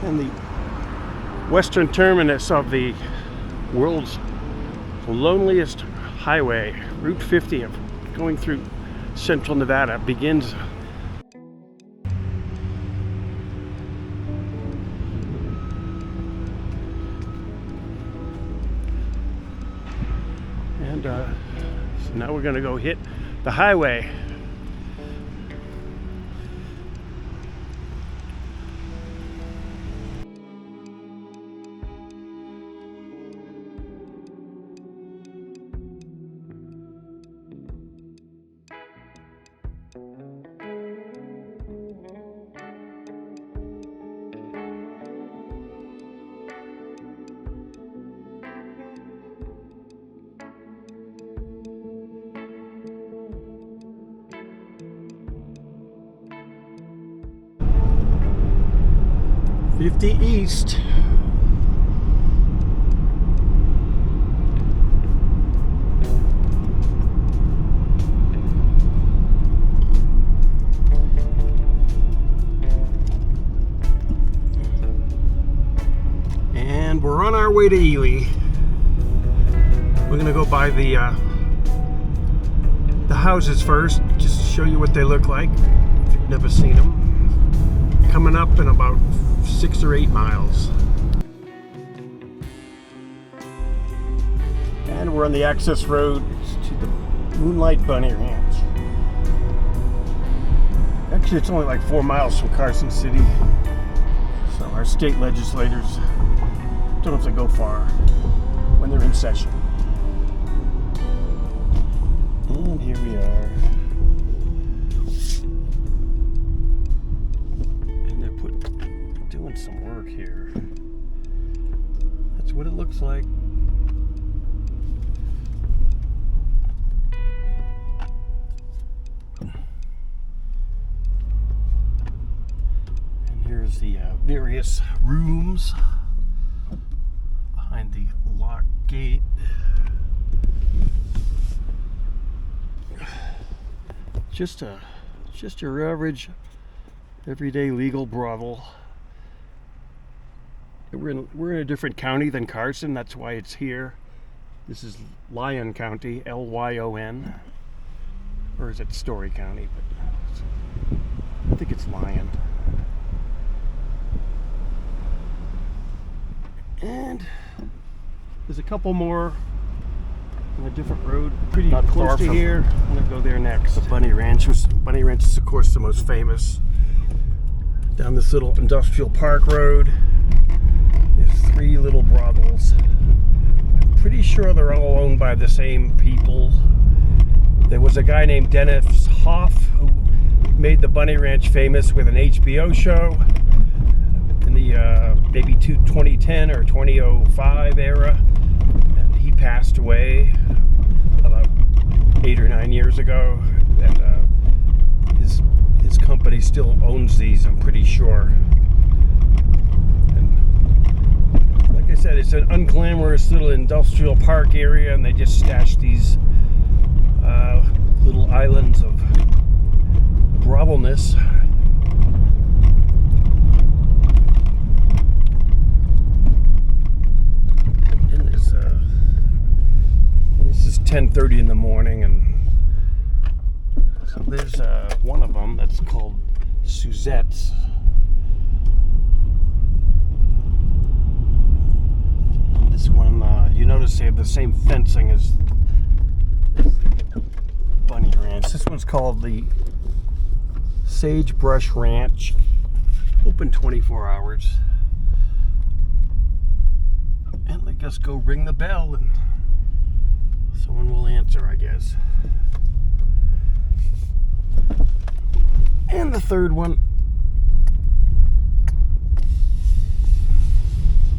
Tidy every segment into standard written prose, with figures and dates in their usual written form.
And the western terminus of the world's loneliest highway, Route 50, going through central Nevada, begins. And so now we're going to go hit the highway. "50 East." And we're on our way to Ely. We're gonna go by the houses first, just to show you what they look like if you've never seen them. Coming up in about 6 or 8 miles. And we're on the access road to the Moonlight Bunny Ranch. Actually, it's only like 4 miles from Carson City. So our state legislators don't have to go far when they're in session. And here we are. Doing some work here. That's what it looks like. And here's the various rooms behind the locked gate. Just your average, everyday legal brothel. We're in a different county than Carson, that's why it's here. This is Lyon County, Lyon. Or is it Story County? But I think it's Lyon. And there's a couple more on a different road, pretty Not close far to from here. I'm gonna go there next. The Bunny Ranch is, of course, the most famous. Down this little industrial park road. There's 3 little brothels. I'm pretty sure they're all owned by the same people. There was a guy named Dennis Hoff who made the Bunny Ranch famous with an HBO show in the maybe 2010 or 2005 era. And he passed away about 8 or 9 years ago. And his company still owns these, I'm pretty sure. Like I said, it's an unglamorous little industrial park area, and they just stash these little islands of grovelness. And this is 10:30 in the morning, and so there's one of them that's called Suzette's. This one, you notice they have the same fencing as Bunny Ranch. This one's called the Sagebrush Ranch. Open 24 hours. And I guess go ring the bell and someone will answer, I guess. And the third one,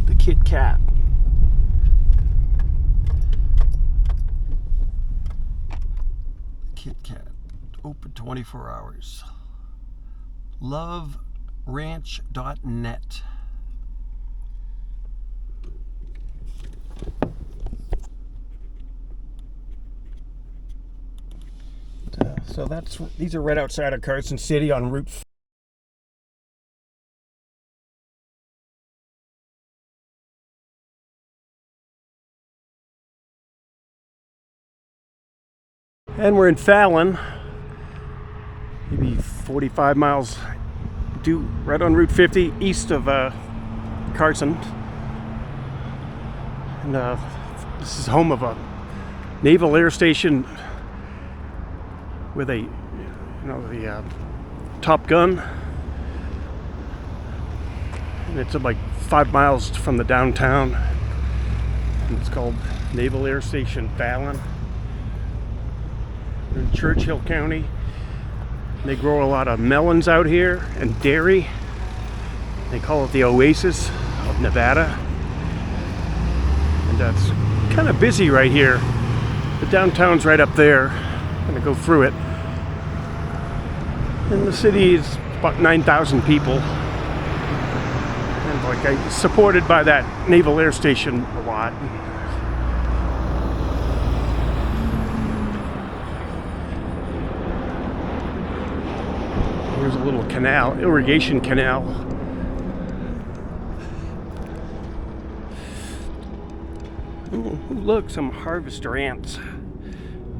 the Kit Kat. Kit Kat, open 24 hours. LoveRanch.net. So these are right outside of Carson City on Route 4. And we're in Fallon, maybe 45 miles right on Route 50 east of Carson. And this is home of a Naval air station with the Top Gun. And it's like 5 miles from the downtown. And it's called Naval Air Station Fallon. We're in Churchill County. They grow a lot of melons out here and dairy. They call it the Oasis of Nevada. And that's kind of busy right here. The downtown's right up there. I'm gonna go through it. And the city is about 9,000 people. And like supported by that Naval Air Station a lot. There's a little canal, irrigation canal. Ooh, look, some harvester ants.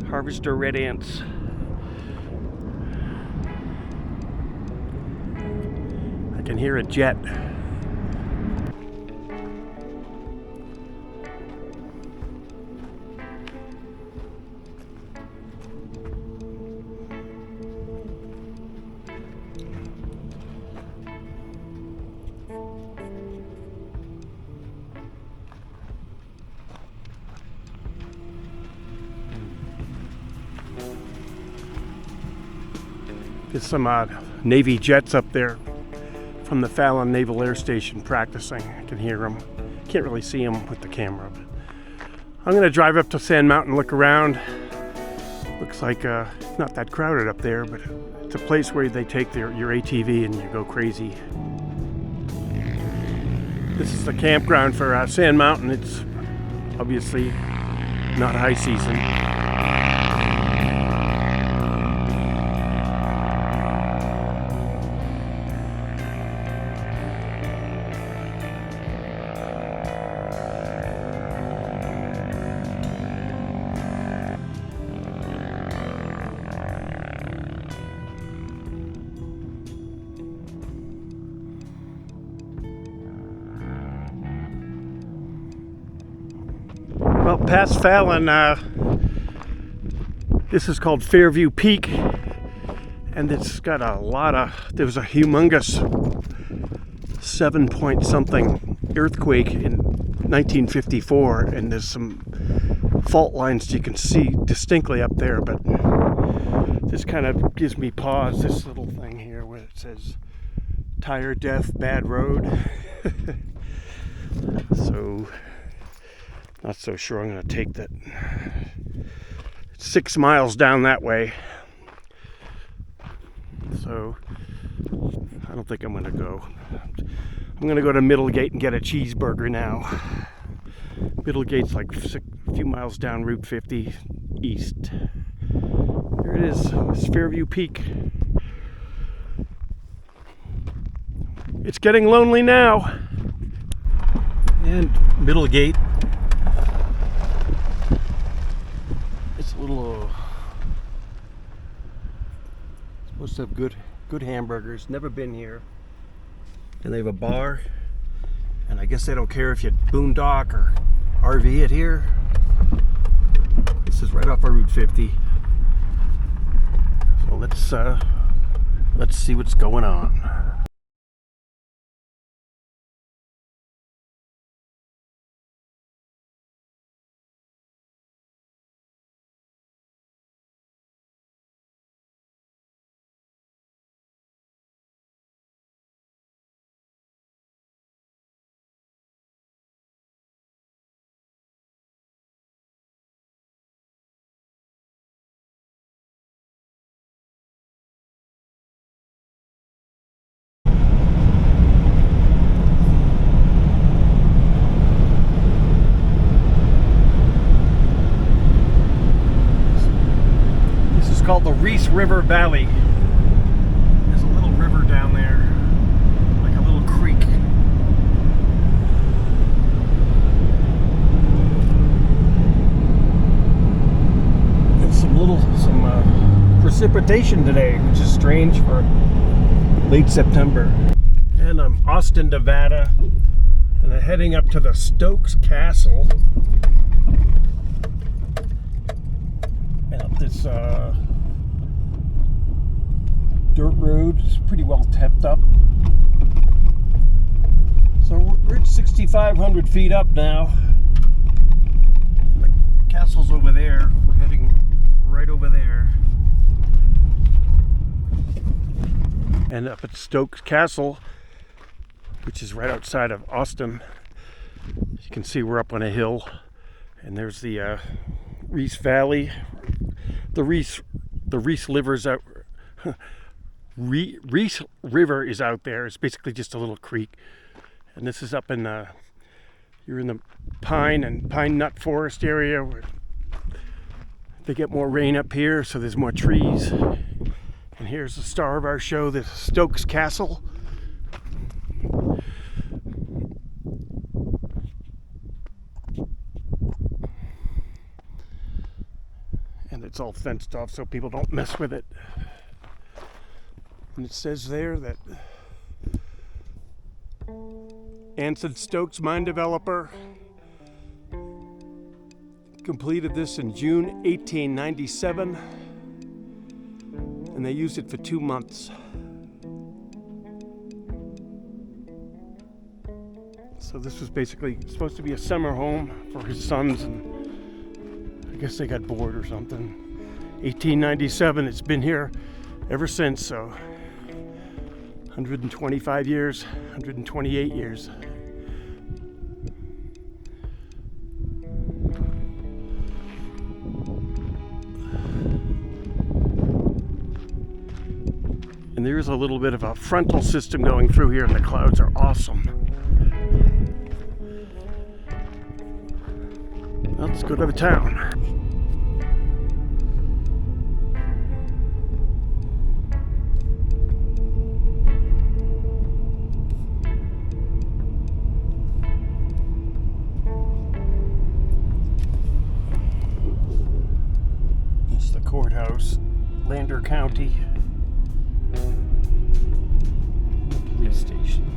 Harvester red ants. I can hear a jet. There's some Navy jets up there from the Fallon Naval Air Station practicing. I can hear them. Can't really see them with the camera. But I'm going to drive up to Sand Mountain, look around. Looks like not that crowded up there, but it's a place where they take your ATV and you go crazy. This is the campground for Sand Mountain. It's obviously not high season. Well, past Fallon, this is called Fairview Peak, and it's got there was a humongous 7-point something earthquake in 1954, and there's some fault lines you can see distinctly up there, but this kind of gives me pause, this little thing here where it says tire death, bad road. So not so sure I'm going to take that. It's 6 miles down that way. So I don't think I'm going to go. I'm going to go to Middlegate and get a cheeseburger now. Middlegate's like a few miles down Route 50 east. There it is. It's Fairview Peak. It's getting lonely now. And Middlegate. It's a little supposed to have good hamburgers. Never been here. And they have a bar. And I guess they don't care if you boondock or RV it here. This is right off our Route 50. So let's see what's going on. Reese River Valley. There's a little river down there, like a little creek. And some precipitation today, which is strange for late September. And I'm Austin, Nevada, and I'm heading up to the Stokes Castle. And up this dirt road. It's pretty well kept up. So we're at 6,500 feet up now. And the castle's over there. We're heading right over there. And up at Stokes Castle, which is right outside of Austin. As you can see, we're up on a hill, and there's the Reese Valley. The Reese River's out. Reese River is out there. It's basically just a little creek, and this is up in you're in the pine and pine nut forest area where they get more rain up here, so there's more trees. And here's the star of our show, the Stokes Castle. And it's all fenced off so people don't mess with it. And it says there that Anson Stokes, mine developer, completed this in June 1897, and they used it for 2 months. So this was basically supposed to be a summer home for his sons, and I guess they got bored or something. 1897, it's been here ever since, so 125 years, 128 years. And there is a little bit of a frontal system going through here, and the clouds are awesome. Let's go to the town. It's the courthouse, Lander County. The police station.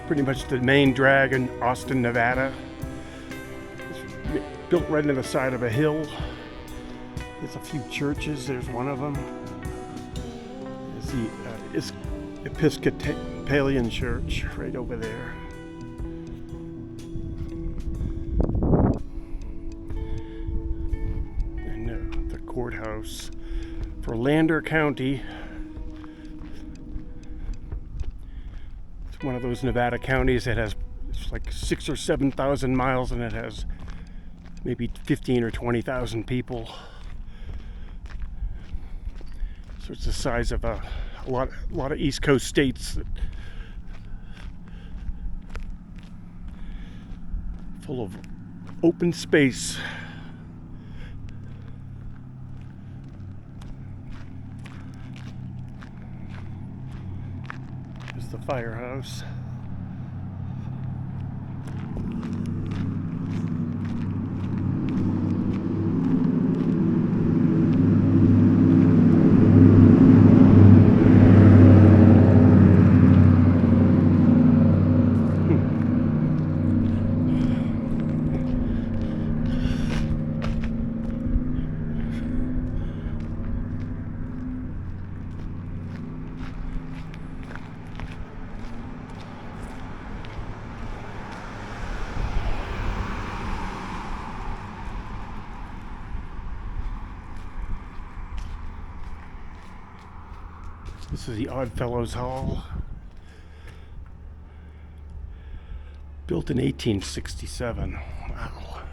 Pretty much the main drag in Austin, Nevada. It's built right into the side of a hill. There's a few churches. There's one of them. There's the Episcopalian Church right over there. And the courthouse for Lander County. One of those Nevada counties that has, it's like 6,000 or 7,000 miles, and it has maybe 15,000 or 20,000 people. So it's the size of a lot of East Coast states, full of open space. The firehouse. This is the Oddfellows Hall. Built in 1867. Wow.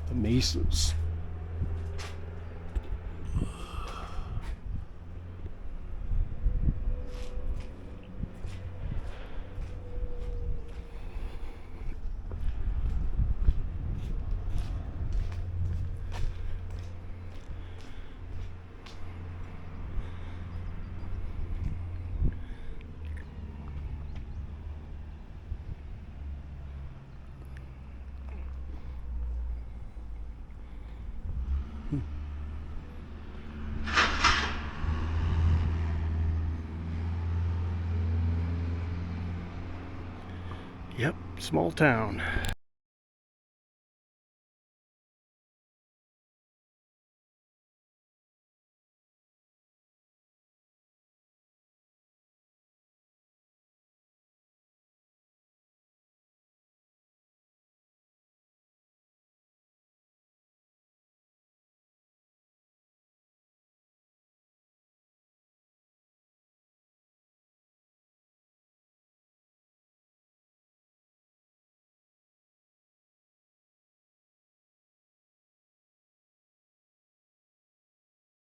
The Masons. Yep, small town.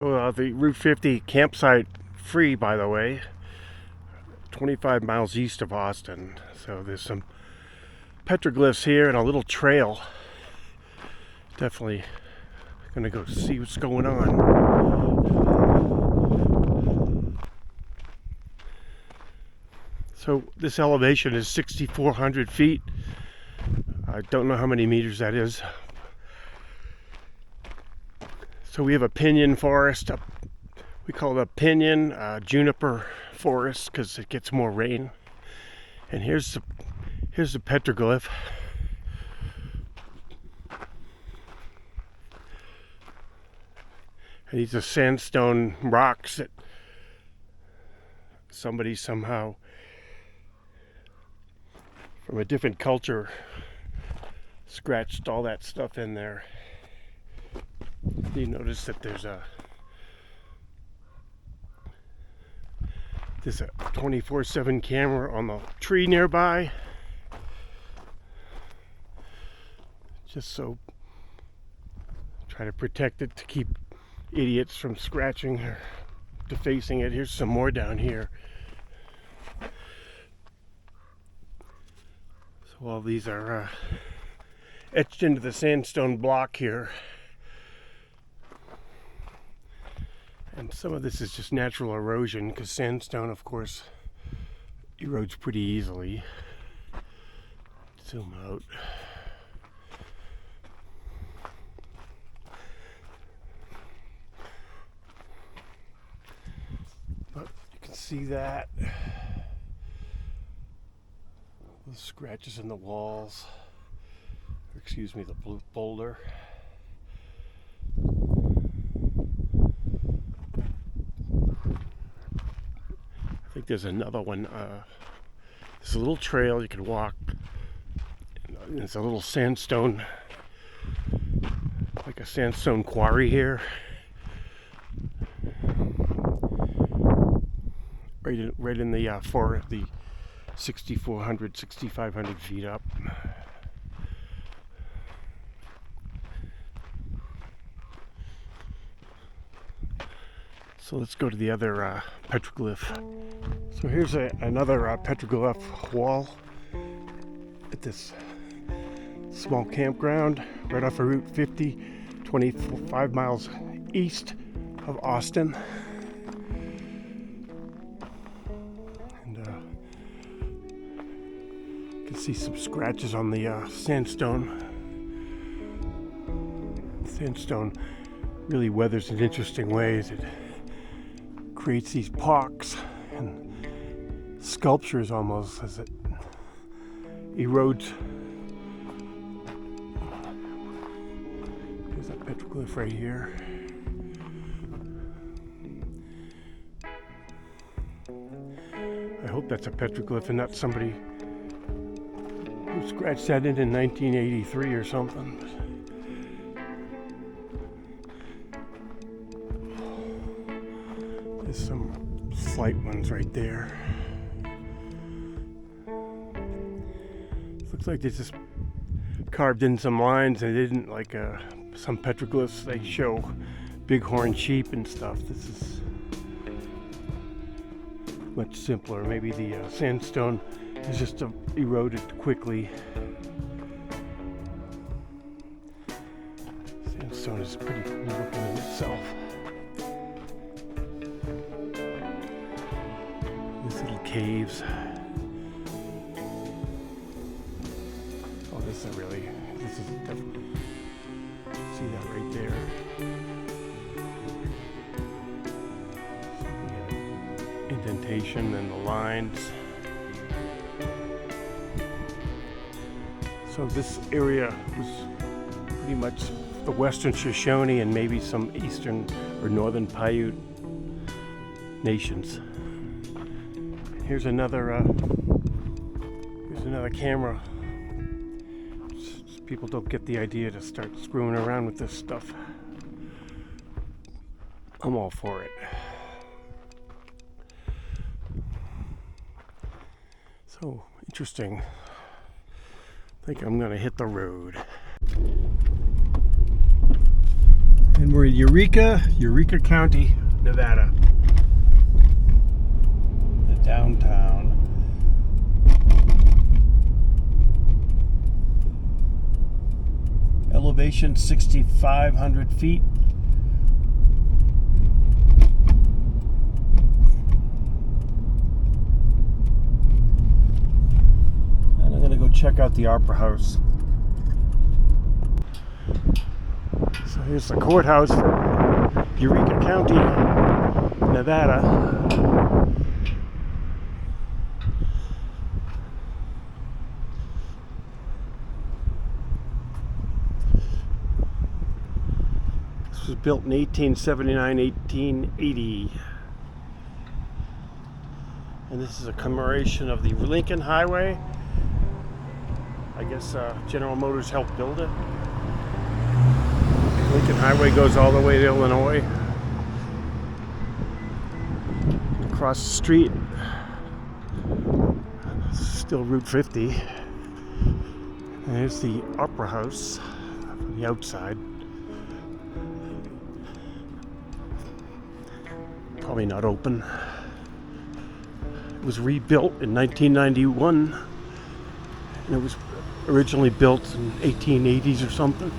Well, the Route 50 campsite free, by the way, 25 miles east of Austin. So there's some petroglyphs here and a little trail. Definitely gonna go see what's going on. So this elevation is 6,400 feet. I don't know how many meters that is. So we have a pinyon forest. We call it a pinyon juniper forest because it gets more rain. And here's the petroglyph. And these are sandstone rocks that somebody somehow from a different culture scratched all that stuff in there. You notice that there's a 24/7 camera on the tree nearby, just so try to protect it to keep idiots from scratching or defacing it. Here's some more down here. So all these are etched into the sandstone block here. And some of this is just natural erosion because sandstone, of course, erodes pretty easily. Zoom out. But you can see that. The scratches in the walls. Or excuse me, the boulder. I think there's another one. There's a little trail you can walk. There's a little sandstone, like a sandstone quarry here. Right in the forest, the 6,400, 6,500 feet up. So let's go to the other petroglyph. So here's another petroglyph wall at this small campground right off of Route 50, 25 miles east of Austin. And you can see some scratches on the sandstone. Sandstone really weathers in interesting ways. It creates these pocks and sculptures almost as it erodes. There's a petroglyph right here. I hope that's a petroglyph and not somebody who scratched that in 1983 or something. There's some slight ones right there. Looks like they just carved in some lines. They didn't like some petroglyphs. They show bighorn sheep and stuff. This is much simpler. Maybe the sandstone is just eroded quickly. Sandstone is pretty cool looking in itself. These little caves. Oh, this is definitely, see that right there. Indentation and the lines. So this area was pretty much the western Shoshone and maybe some eastern or northern Paiute nations. Here's another camera. People don't get the idea to start screwing around with this stuff. I'm all for it. So interesting. I think I'm gonna hit the road. And we're in Eureka County, Nevada. The downtown. Elevation 6,500 feet. And I'm going to go check out the Opera House. So here's the courthouse for Eureka County, Nevada. This was built in 1879, 1880. And this is a commemoration of the Lincoln Highway. I guess General Motors helped build it. Lincoln Highway goes all the way to Illinois. Across the street, still Route 50. And there's the Opera House from the outside. Probably not open. It was rebuilt in 1991, and it was originally built in 1880s or something.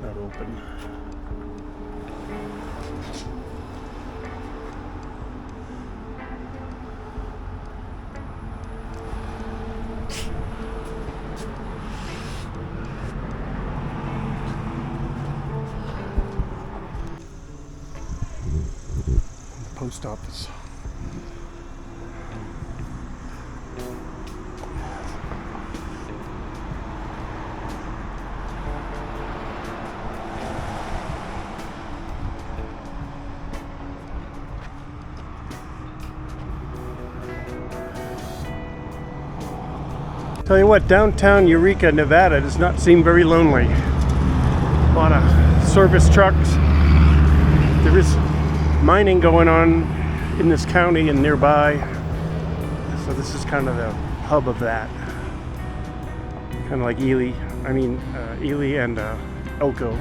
Not open. Post office. Tell you what, downtown Eureka, Nevada does not seem very lonely. A lot of service trucks. There is mining going on in this county and nearby, so this is kind of the hub of that. Kind of like Ely and Elko.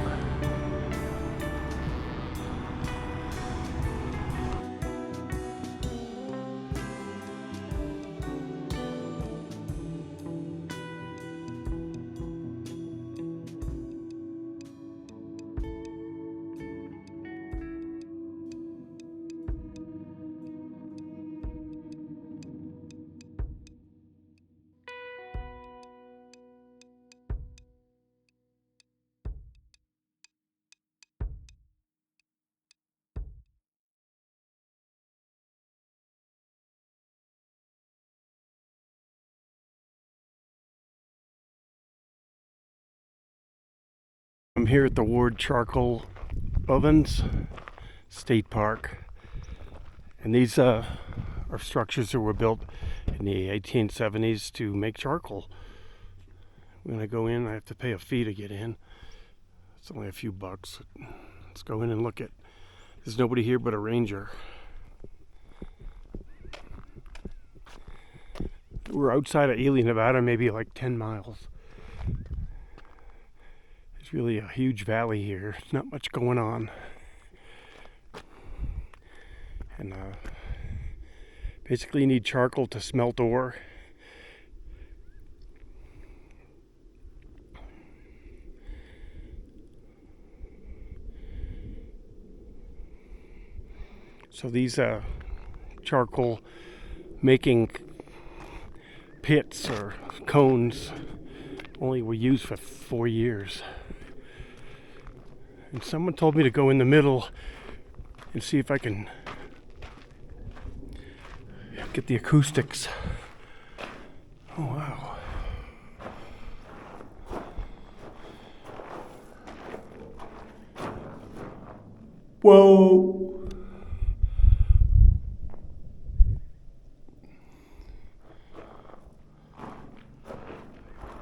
I'm here at the Ward Charcoal Ovens State Park, and these are structures that were built in the 1870s to make charcoal. When I go in, I have to pay a fee to get in. It's only a few bucks. Let's go in and look at. There's nobody here but a ranger. We're outside of Eureka, Nevada, maybe like 10 miles. There's really a huge valley here. There's not much going on. And basically you need charcoal to smelt ore. So these charcoal making pits or cones only were used for 4 years. And someone told me to go in the middle and see if I can get the acoustics. Oh wow. Whoa.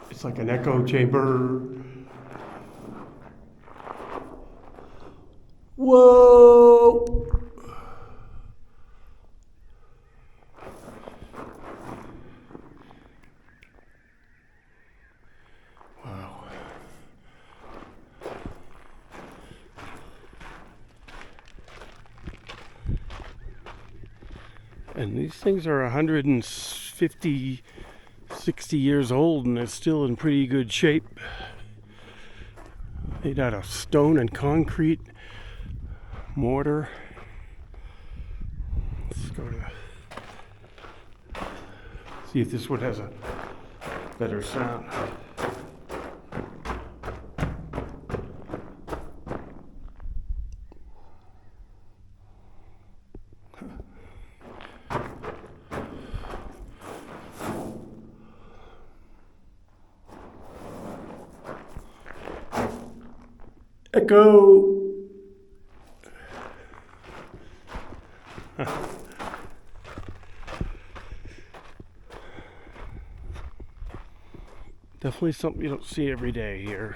It's like an echo chamber. Whoa! Wow. And these things are 150, 60 years old, and they're still in pretty good shape. Made out of stone and concrete, mortar. Let's go to see if this one has a better sound. Echo. Definitely something you don't see every day here.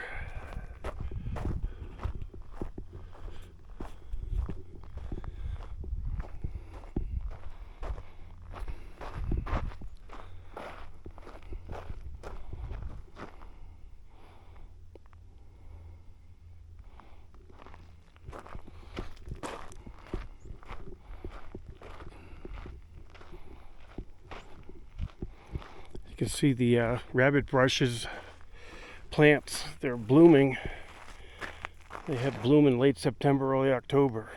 You can see the rabbit brushes plants. They're blooming. They have bloom in late September, early October.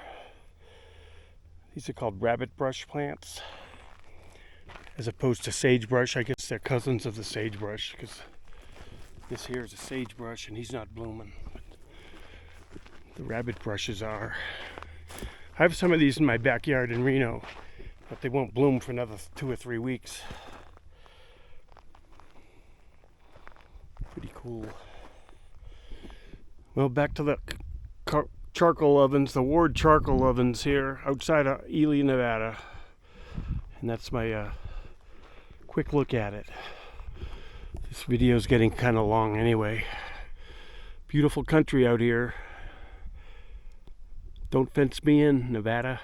These are called rabbit brush plants, as opposed to sagebrush. I guess they're cousins of the sagebrush, because this here is a sagebrush and he's not blooming. The rabbit brushes are. I have some of these in my backyard in Reno, but they won't bloom for another 2 or 3 weeks. Pretty cool. Well, back to the charcoal ovens, the Ward charcoal ovens here outside of Eureka, Nevada. And that's my quick look at it. This video is getting kind of long anyway. Beautiful country out here. Don't fence me in, Nevada.